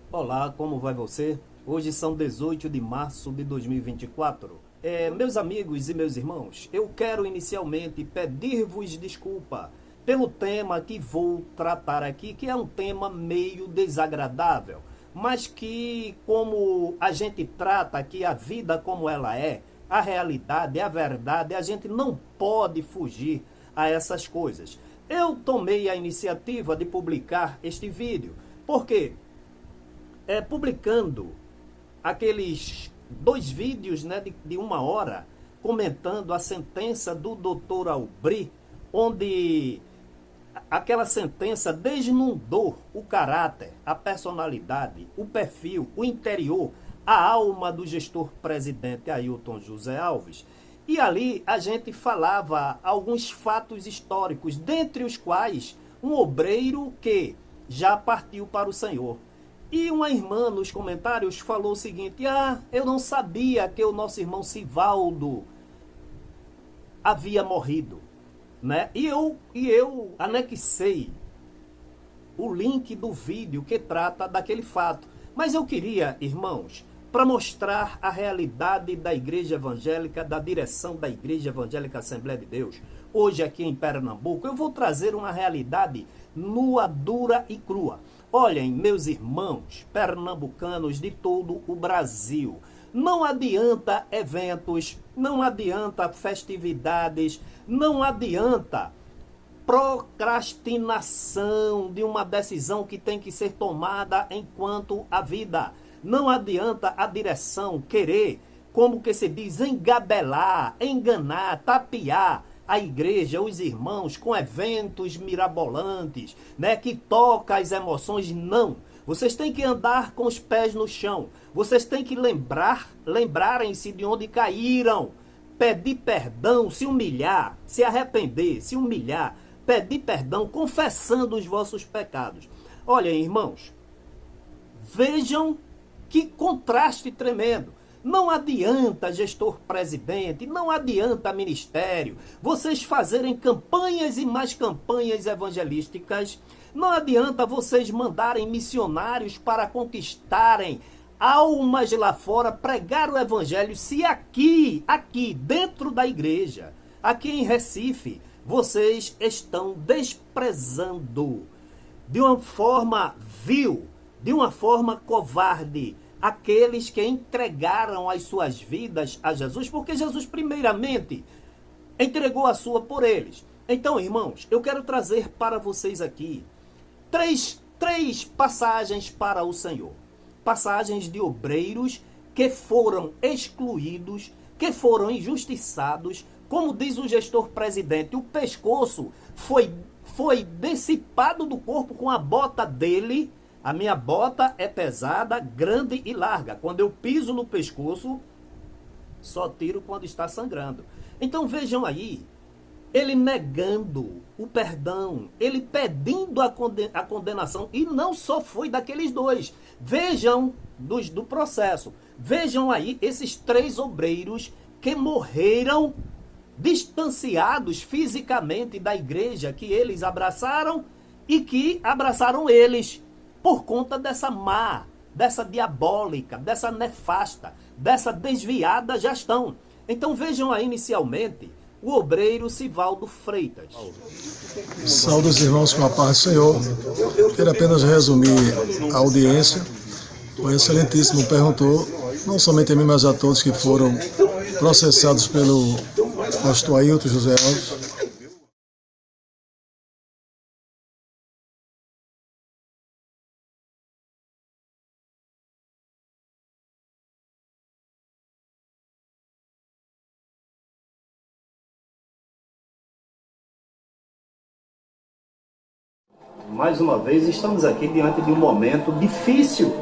Olá, como vai você? Hoje são 18 de março de 2024. Meus amigos e meus irmãos, eu quero inicialmente pedir-vos desculpa pelo tema que vou tratar aqui, que é um tema meio desagradável, mas que, como a gente trata aqui a vida como ela é, a realidade, a verdade, a gente não pode fugir a essas coisas. Eu tomei a iniciativa de publicar este vídeo, porque publicando aqueles dois vídeos, né, de uma hora, comentando a sentença do Dr. Aubry, onde aquela sentença desnudou o caráter, a personalidade, o perfil, o interior, a alma do gestor presidente Ailton José Alves. E ali a gente falava alguns fatos históricos, dentre os quais um obreiro que já partiu para o Senhor. E uma irmã nos comentários falou o seguinte: eu não sabia que o nosso irmão Sivaldo havia morrido, né? E eu anexei o link do vídeo que trata daquele fato. Mas eu queria, irmãos, para mostrar a realidade da Igreja Evangélica, da direção da Igreja Evangélica Assembleia de Deus, hoje aqui em Pernambuco, eu vou trazer uma realidade nua, dura e crua. Olhem, meus irmãos pernambucanos de todo o Brasil, não adianta eventos, não adianta festividades, não adianta procrastinação de uma decisão que tem que ser tomada enquanto a vida. Não adianta a direção querer, como que se diz, engabelar, enganar, tapear a igreja, os irmãos, com eventos mirabolantes, né, que toca as emoções. Não. Vocês têm que andar com os pés no chão. Vocês têm que lembrarem-se de onde caíram. Pedir perdão, se humilhar, se arrepender, se humilhar, pedir perdão, confessando os vossos pecados. Olhem, irmãos, vejam que contraste tremendo. Não adianta gestor presidente, não adianta ministério, vocês fazerem campanhas e mais campanhas evangelísticas. Não adianta vocês mandarem missionários para conquistarem almas lá fora, pregar o evangelho, se aqui, dentro da igreja, aqui em Recife, vocês estão desprezando de uma forma vil, de uma forma covarde, aqueles que entregaram as suas vidas a Jesus, porque Jesus primeiramente entregou a sua por eles. Então, irmãos, eu quero trazer para vocês aqui três passagens para o Senhor. Passagens de obreiros que foram excluídos, que foram injustiçados. Como diz o gestor presidente, o pescoço foi dissipado do corpo com a bota dele. A minha bota é pesada, grande e larga. Quando eu piso no pescoço, só tiro quando está sangrando. Então vejam aí, ele negando o perdão, ele pedindo a condenação. E não só foi daqueles dois. Vejam do processo. Vejam aí esses três obreiros que morreram distanciados fisicamente da igreja que eles abraçaram e que abraçaram eles, por conta dessa má, dessa diabólica, dessa nefasta, dessa desviada gestão. Então vejam aí inicialmente o obreiro Sivaldo Freitas. Saúde os irmãos com a paz do Senhor. Quero apenas resumir a audiência. O excelentíssimo perguntou, não somente a mim, mas a todos que foram processados pelo pastor Ailton José Alves. Mais uma vez, estamos aqui diante de um momento difícil,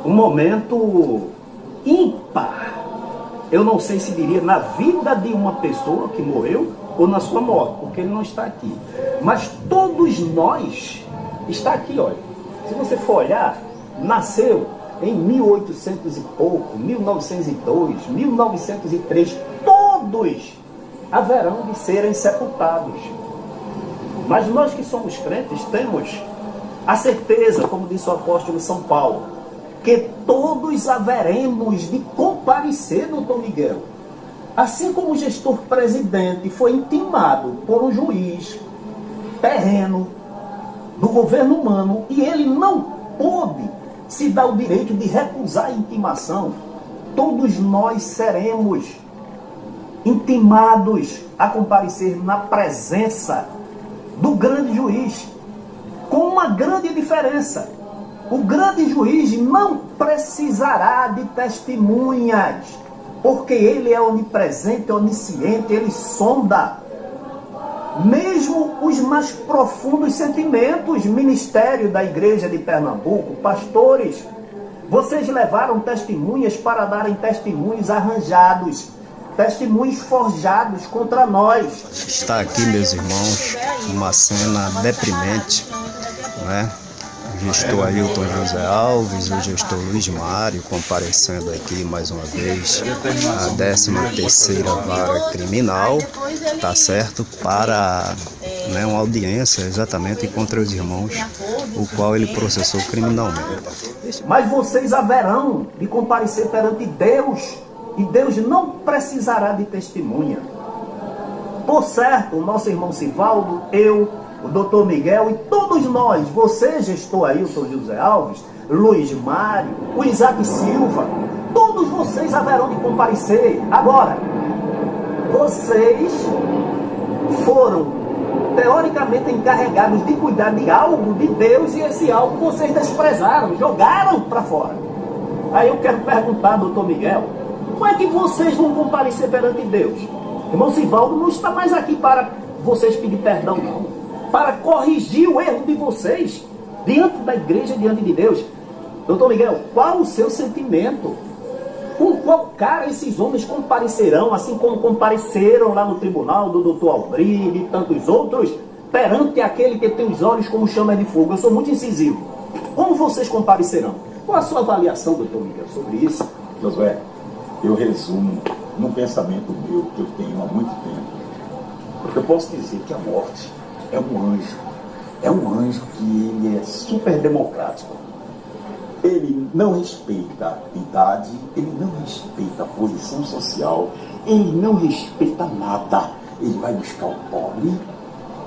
um momento ímpar. Eu não sei se diria na vida de uma pessoa que morreu ou na sua morte, porque ele não está aqui. Mas todos nós, está aqui, olha. Se você for olhar, nasceu em 1800 e pouco, 1902, 1903, todos haverão de serem sepultados. Mas nós que somos crentes temos A certeza, como disse o apóstolo São Paulo, que todos haveremos de comparecer, doutor Miguel. Assim como o gestor presidente foi intimado por um juiz terreno do governo humano e ele não pôde se dar o direito de recusar a intimação, todos nós seremos intimados a comparecer na presença do grande juiz, com uma grande diferença. O grande juiz não precisará de testemunhas, porque ele é onipresente, onisciente, ele sonda mesmo os mais profundos sentimentos. Ministério da Igreja de Pernambuco, pastores, vocês levaram testemunhas para darem testemunhos arranjados, testemunhos forjados contra nós. Está aqui, meus irmãos, uma cena deprimente, né? O gestor Ailton José Alves, o gestor Luiz Mário, comparecendo aqui mais uma vez a 13ª Vara Criminal, tá certo, para uma audiência exatamente contra os irmãos, o qual ele processou criminalmente. Mas vocês haverão de comparecer perante Deus, e Deus não precisará de testemunha. Por certo, o nosso irmão Sivaldo, eu, o doutor Miguel e todos nós, você, gestor Ailton José Alves, Luiz Mário, o Isaac Silva, todos vocês haverão de comparecer. Agora, vocês foram teoricamente encarregados de cuidar de algo de Deus e esse algo vocês desprezaram, jogaram para fora. Aí eu quero perguntar, doutor Miguel, como é que vocês vão comparecer perante Deus? Irmão Sivaldo não está mais aqui para vocês pedir perdão, não. Para corrigir o erro de vocês diante da igreja, diante de Deus. Doutor Miguel, qual o seu sentimento? Com qual cara esses homens comparecerão, assim como compareceram lá no tribunal do doutor Albride e tantos outros, perante aquele que tem os olhos como chama de fogo? Eu sou muito incisivo. Como vocês comparecerão? Qual a sua avaliação, doutor Miguel, sobre isso? Josué, eu resumo num pensamento meu que eu tenho há muito tempo. Porque eu posso dizer que a morte é um anjo. É um anjo que ele é super democrático. Ele não respeita idade, ele não respeita posição social, ele não respeita nada. Ele vai buscar o pobre,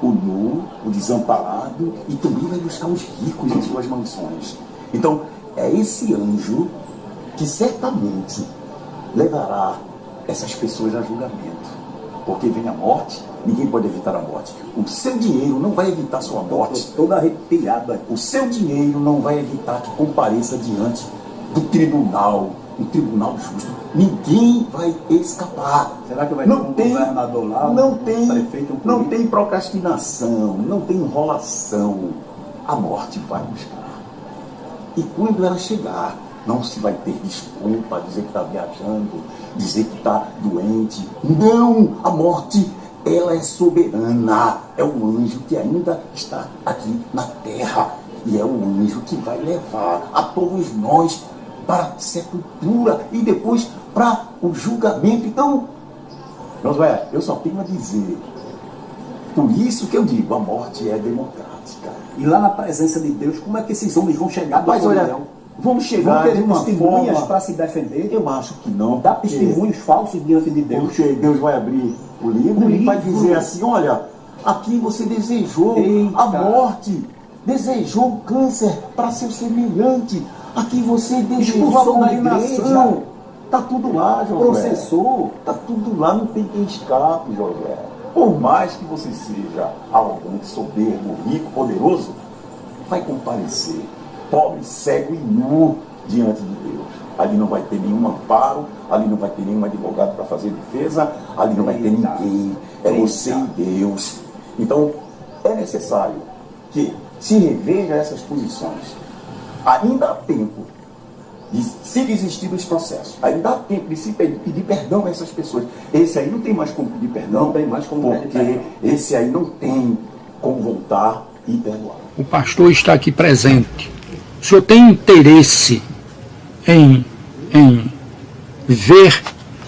o nu, o desamparado e também vai buscar os ricos em suas mansões. Então, é esse anjo que certamente levará essas pessoas a julgamento. Porque vem a morte, ninguém pode evitar a morte. O seu dinheiro não vai evitar a sua morte. Estou todo arrepiado aqui. O seu dinheiro não vai evitar que compareça diante do tribunal, um tribunal justo. Ninguém vai escapar. Será que vai ter um governador lá? Não tem, prefeito, não tem procrastinação, não tem enrolação. A morte vai buscar. E quando ela chegar, não se vai ter desculpa, dizer que está viajando, dizer que está doente. Não! A morte, ela é soberana. É um anjo que ainda está aqui na terra. E é um anjo que vai levar a todos nós para a sepultura e depois para o julgamento. Então, Josué, eu só tenho a dizer, por isso que eu digo, a morte é democrática. E lá na presença de Deus, como é que esses homens vão chegar? Mas olha, vamos chegar vão ter de uma testemunhas forma para se defender? Eu acho que não. Dá testemunhos falsos diante de Deus? Porque Deus vai abrir o livro e vai dizer assim, olha, aqui você desejou a morte, desejou o câncer para seu semelhante, aqui você desejou a condenação. Está tudo lá, Josué. Processou. Está tudo lá, não tem quem escape, Josué. Por mais que você seja arrogante, soberbo, rico, poderoso, vai comparecer pobre, cego e nu diante de Deus. Ali não vai ter nenhum amparo, ali não vai ter nenhum advogado para fazer defesa, ali não vai ter ninguém. É você e Deus. Então, é necessário que se reveja essas posições. Ainda há tempo de se desistir dos processos. Ainda há tempo de se pedir perdão a essas pessoas. Esse aí não tem mais como pedir perdão, não tem mais como porque pedir perdão. Esse aí não tem como voltar e perdoar. O pastor está aqui presente. O senhor tem interesse em ver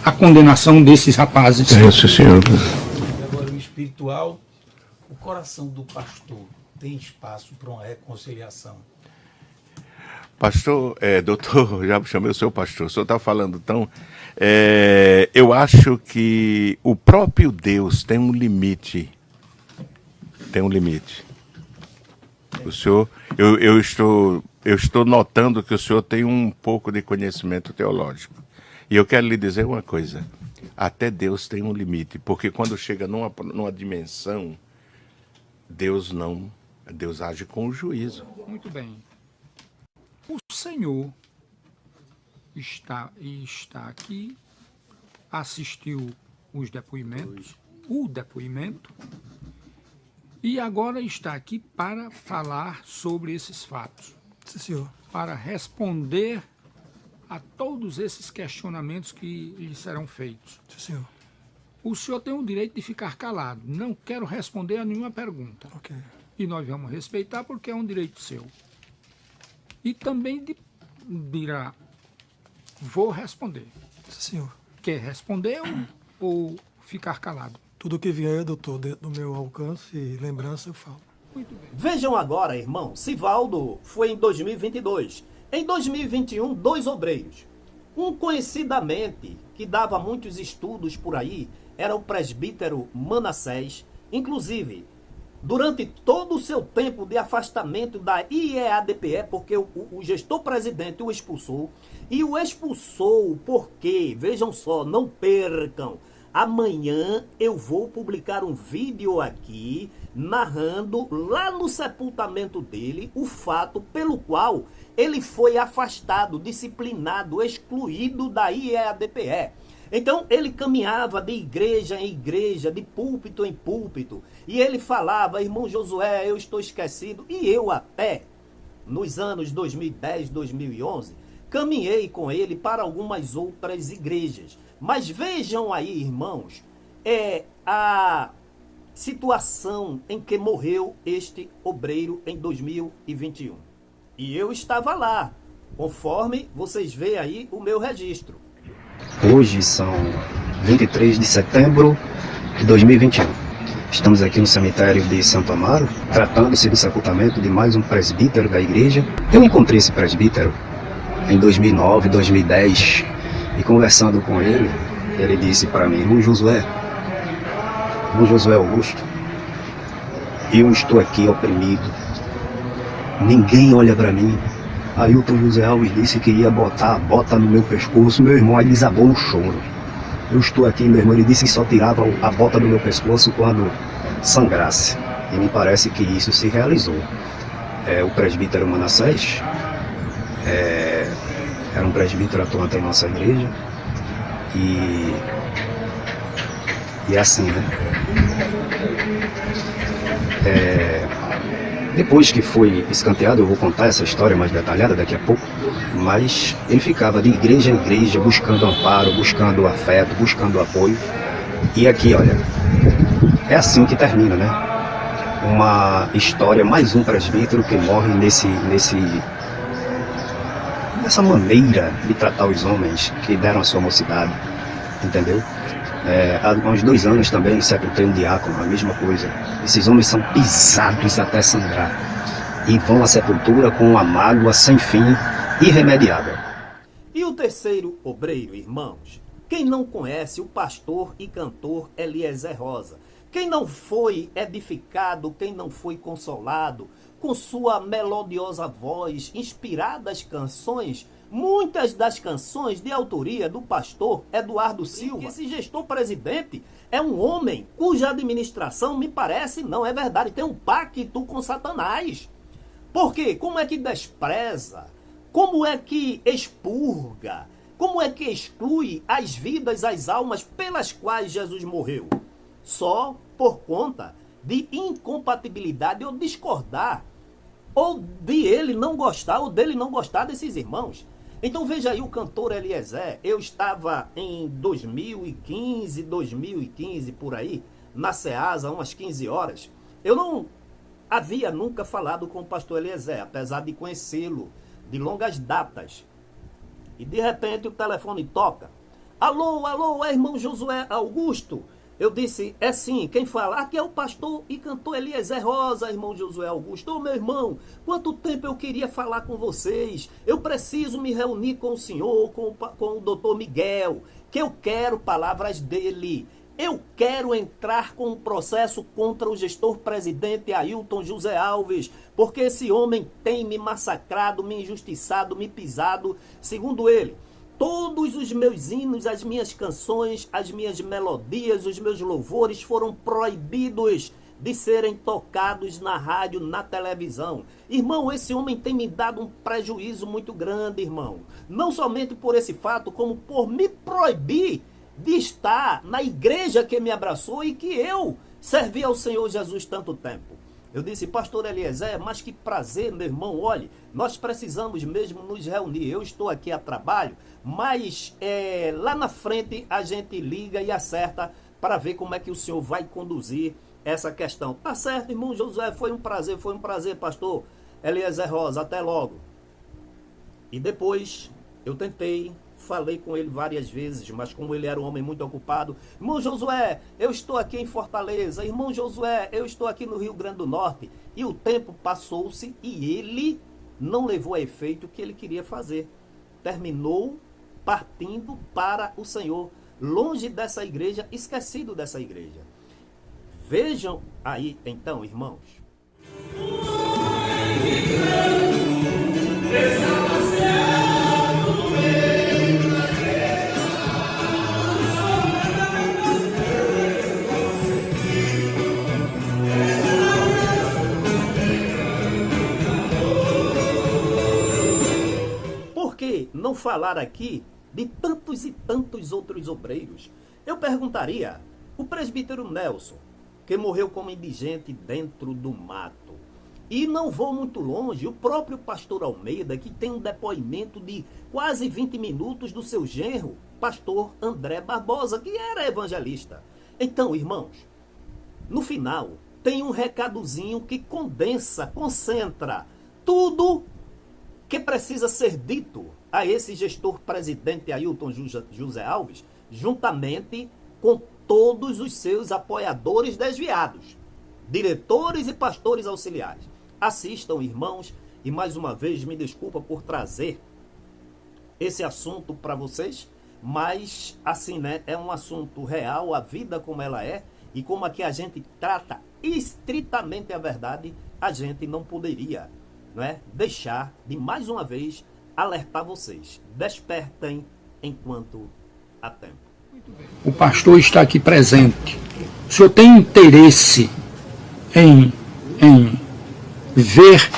a condenação desses rapazes? É isso, senhor. Agora, o espiritual, o coração do pastor tem espaço para uma reconciliação? Pastor, doutor, já chamei o senhor pastor, o senhor está falando tão... eu acho que o próprio Deus tem um limite. Tem um limite. O senhor, eu estou notando que o senhor tem um pouco de conhecimento teológico. E eu quero lhe dizer uma coisa. Até Deus tem um limite, porque quando chega numa dimensão, Deus age com o juízo. Muito bem. O Senhor está aqui, assistiu os depoimentos, o depoimento, e agora está aqui para falar sobre esses fatos. Sim, senhor. Para responder a todos esses questionamentos que lhe serão feitos. Sim, senhor. O senhor tem o direito de ficar calado. Não quero responder a nenhuma pergunta. Ok. E nós vamos respeitar porque é um direito seu. E também dirá, vou responder. Sim, senhor. Quer responder ou ficar calado? Tudo que vier, doutor, dentro do meu alcance e lembrança, eu falo. Muito bem. Vejam agora, irmão, Sivaldo foi em 2022. Em 2021, 2 obreiros. Um conhecidamente, que dava muitos estudos por aí, era o presbítero Manassés. Inclusive, durante todo o seu tempo de afastamento da IEADPE, porque o gestor-presidente o expulsou, e o expulsou porque, vejam só, não percam, amanhã eu vou publicar um vídeo aqui narrando lá no sepultamento dele o fato pelo qual ele foi afastado, disciplinado, excluído da IEADPE. Então ele caminhava de igreja em igreja, de púlpito em púlpito, e ele falava, irmão Josué, eu estou esquecido. E eu até, nos anos 2010, 2011, caminhei com ele para algumas outras igrejas. Mas vejam aí, irmãos, a situação em que morreu este obreiro em 2021. E eu estava lá, conforme vocês veem aí o meu registro. Hoje são 23 de setembro de 2021. Estamos aqui no cemitério de Santo Amaro, tratando-se do sepultamento de mais um presbítero da igreja. Eu encontrei esse presbítero em 2009, 2010, e conversando com ele, ele disse para mim, irmão Josué Augusto, eu estou aqui oprimido, ninguém olha para mim. Aí o José Alves disse que ia botar a bota no meu pescoço, meu irmão aí desabou no choro. Eu estou aqui, meu irmão, ele disse que só tirava a bota do meu pescoço quando sangrasse. E me parece que isso se realizou. O presbítero Manassés era um presbítero atuante em nossa igreja. E assim, né? Depois que foi escanteado, eu vou contar essa história mais detalhada daqui a pouco, mas ele ficava de igreja em igreja, buscando amparo, buscando afeto, buscando apoio. E aqui, olha, é assim que termina, né? Uma história, mais um presbítero que morre nessa maneira de tratar os homens que deram a sua mocidade, entendeu? Há uns 2 anos também sepultei um diácono, a mesma coisa. Esses homens são pisados até sangrar e vão à sepultura com uma mágoa sem fim, irremediável. E o terceiro obreiro, irmãos? Quem não conhece o pastor e cantor Eliezer Rosa? Quem não foi edificado, quem não foi consolado com sua melodiosa voz, inspiradas canções, muitas das canções de autoria do pastor Eduardo Silva. Esse gestor-presidente é um homem cuja administração, me parece, não é verdade, tem um pacto com Satanás. Por quê? Como é que despreza? Como é que expurga? Como é que exclui as vidas, as almas pelas quais Jesus morreu? Só por conta de incompatibilidade ou discordar, ou de ele não gostar, ou dele não gostar desses irmãos. Então veja aí o cantor Eliezer. Eu estava em 2015, por aí, na Ceasa, umas 15 horas. Eu não havia nunca falado com o pastor Eliezer, apesar de conhecê-lo de longas datas. E de repente o telefone toca. Alô, é irmão Josué Augusto? Eu disse, é sim, quem fala? Aqui é o pastor e cantor Eliezer Rosa, irmão Josué Augusto. Ô, meu irmão, quanto tempo eu queria falar com vocês. Eu preciso me reunir com o senhor, com o doutor Miguel, que eu quero palavras dele. Eu quero entrar com um processo contra o gestor-presidente Ailton José Alves, porque esse homem tem me massacrado, me injustiçado, me pisado, segundo ele. Todos os meus hinos, as minhas canções, as minhas melodias, os meus louvores foram proibidos de serem tocados na rádio, na televisão. Irmão, esse homem tem me dado um prejuízo muito grande, irmão. Não somente por esse fato, como por me proibir de estar na igreja que me abraçou e que eu servi ao Senhor Jesus tanto tempo. Eu disse, pastor Eliezer, mas que prazer, meu irmão, olhe, nós precisamos mesmo nos reunir. Eu estou aqui a trabalho, mas lá na frente a gente liga e acerta para ver como é que o senhor vai conduzir essa questão. Tá certo, irmão Josué, foi um prazer, pastor Eliezer Rosa, até logo. E depois eu tentei, falei com ele várias vezes, mas como ele era um homem muito ocupado, irmão Josué, eu estou aqui em Fortaleza, irmão Josué, eu estou aqui no Rio Grande do Norte, e o tempo passou-se e ele não levou a efeito o que ele queria fazer. Terminou partindo para o Senhor, longe dessa igreja, esquecido dessa igreja. Vejam aí, então, irmãos. Por que não falar aqui de tantos e tantos outros obreiros? Eu perguntaria, o presbítero Nelson, que morreu como indigente dentro do mato. E não vou muito longe, o próprio pastor Almeida, que tem um depoimento de quase 20 minutos do seu genro, pastor André Barbosa, que era evangelista. Então, irmãos, no final, tem um recadozinho que condensa, concentra tudo que precisa ser dito a esse gestor-presidente Ailton José Alves, juntamente com todos os seus apoiadores desviados, diretores e pastores auxiliares. Assistam, irmãos, e mais uma vez me desculpa por trazer esse assunto para vocês, mas assim, né, é um assunto real, a vida como ela é, e como aqui a gente trata estritamente a verdade, a gente não poderia, né, deixar de mais uma vez alertar vocês. Despertem enquanto há tempo. O pastor está aqui presente. O senhor tem interesse em ver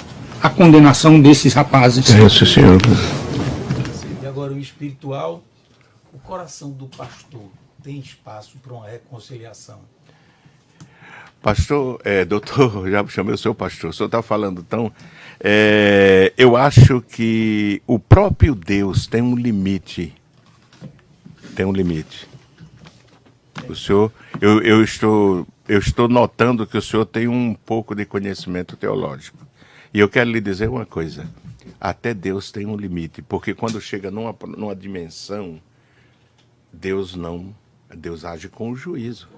a condenação desses rapazes? Sim, senhor. E agora o espiritual, o coração do pastor tem espaço para uma reconciliação? Pastor, doutor, já chamei o seu pastor, o senhor está falando então, eu acho que o próprio Deus tem um limite. Tem um limite. O senhor, eu estou notando que o senhor tem um pouco de conhecimento teológico. E eu quero lhe dizer uma coisa. Até Deus tem um limite. Porque quando chega numa dimensão, Deus age com o juízo.